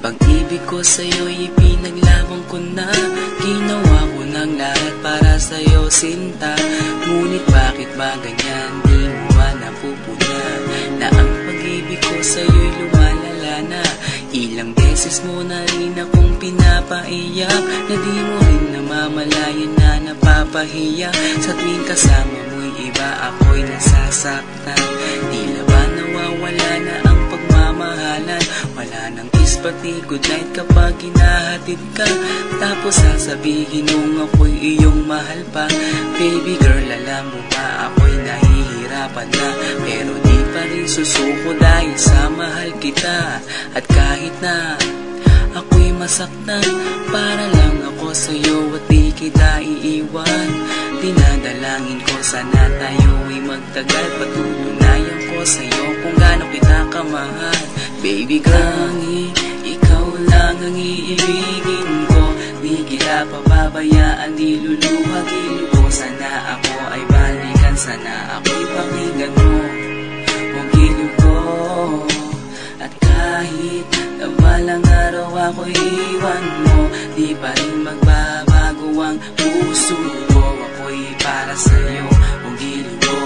Pag-ibig ko sa'yo'y ipinaglaban ko na. Ginawa ko ng lahat para sa'yo, sinta. Ngunit bakit ba ganyan, di mo ba napupuna na ang pag-ibig ko sa'yo'y lumalala na? Ilang beses mo na rin akong pinapaiyak, na di mo rin namamalayan na napapahiya. Sa tuwing kasama mo'y iba, ako'y nasasaktan. Tila ba nawawala na ang pagmamahalan? Wala nang kiss pati goodnight kapag hinahatid ka. Tapos sasabihin mong ako'y iyong mahal pa. Baby girl, alam mo ba ako'y nahihirapan na, pero di pa rin susuko dahil sa mahal kita. At kahit na ako'y masaktan, para lang ako sa'yo at di kita iiwan. Dinadalangin ko sana tayo'y magtagal, patutunayan ko sa'yo kung gaano kita kamahal. Baby girl, ikaw lang ang iibigin ko. Di kita pababayaan, di luluhagin ko. Sana ako ay balikan, sana ako'y pakinggan mo ang giliw ko. At kahit na balang araw ako'y iwan mo, di pa rin magbabago ang puso ko. Ako'y para sa'yo, ang giliw ko.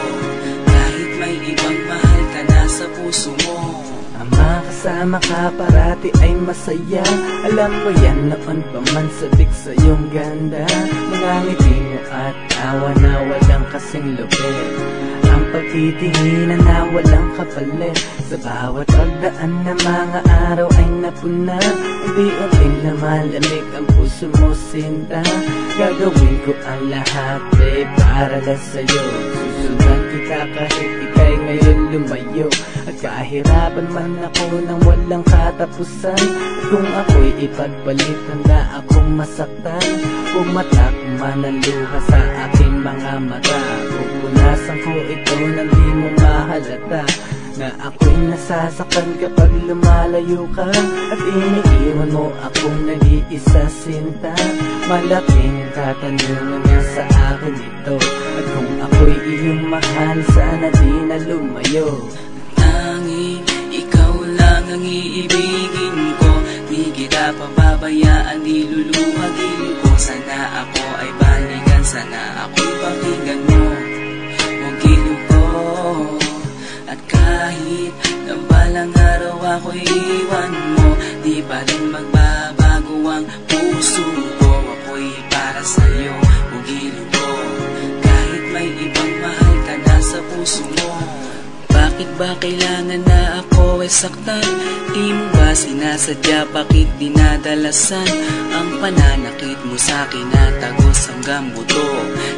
Kahit may ibang mahal ka na sa puso mo. Ang makasama ka parati ay masaya. Alam mo yan, noon pa man sabik sa iyong ganda. Mga ngiti mo at tawa na walang kasing lupit. Ang pagtitinginan na walang kapalit. Sa bawat pagdaan na mga araw ay napuna. Unti-unting lumalamig ang puso mo, sinta. Gagawin ko ang lahat, babe, para lang sa'yo. Susundan kita kahit ika'y ngayon lumayo. At kahirapan man ako nang walang katapusan. At kung ako'y ipagpalit, handa akong masaktan. Pumatak man ang luha sa aking mga mata. Pupunasan ko ito nang di mo mahalata, na ako'y nasasaktan kapag lumalayo ka. At iniiwan mo akong nag-iisa, sinta. Malaking katanungan nga sa akin ito. At kung ako'y iyong mahal, sana di na lumayo. Tanging ikaw lang ang iibigin ko. Di kita pababayaan, di luluhagin ko. Sana ako ay balikan, sana ako'y pakinggan mo ang giliw ko. At kahit na balang araw ako'y iwan mo, di pa rin magbabago ang puso ko. Ako'y para sa'yo, ang giliw ko. Kahit may ibang mahal ka na sa puso mo. Bakit ba kailangan na ako ay saktan? Di mo ba sinasadya, bakit dinadalasan ang pananakit mo sa'kin na tagos hanggang buto?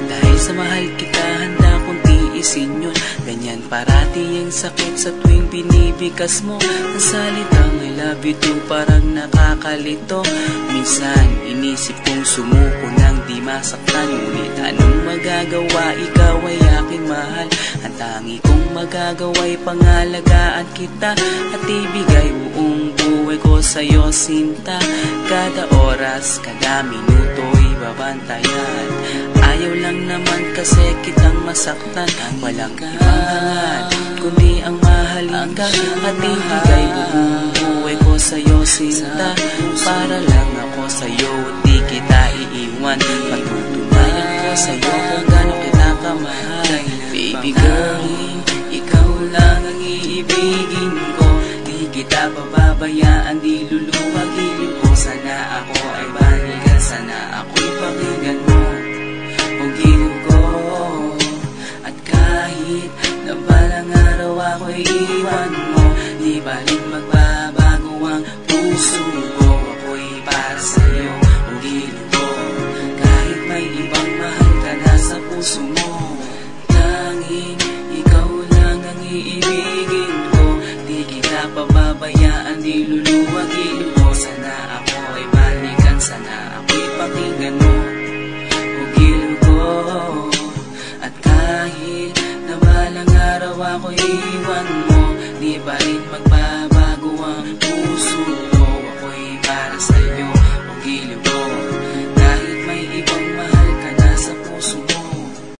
Dahil sa mahal kita, handa kong tiisin yun. Ganyan parati ang sakit sa tuwing binibigas mo. Ang salitang I love you too parang nakakalito. Minsan inisip kong sumuko nang di masaktan. Ngunit anong magagawa, ikaw ay aking mahal. Ang tangi kong magagawa'y pangalagaan kita at ibigay buong buhay ko sa'yo, sinta. Kada oras, kada minuto'y babantayan. Ayaw lang naman kasi kitang masaktan. Walang ibang hangad kundi ang mahalin ka at ibigay buong buhay ko sa'yo, sinta. Para lang ako sa'yo at di kita iiwan. Patutunayan ko sa'yo kung gaano kita kamahal. Baby girl, ikaw lang ang iibigin ko. Di kita pababayaan, di luluhagin ko. Sana ako ay balikan, sana ako'y pakinggan mo ang giliw ko. At kahit na balang araw ako'y iwan mo, di pa rin magbabago ang puso ko. Ako'y para sa'yo, ang giliw ko. Kahit may ibang mahal ka na sa puso mo. Tanging ikaw lang ang iibigin ko. Di kita pababayaan, di luluhagin ko. Sana ako ay balikan, sana ako'y pakinggan mo ang giliw ko. At kahit na balang araw ako'y iwan mo, di pa rin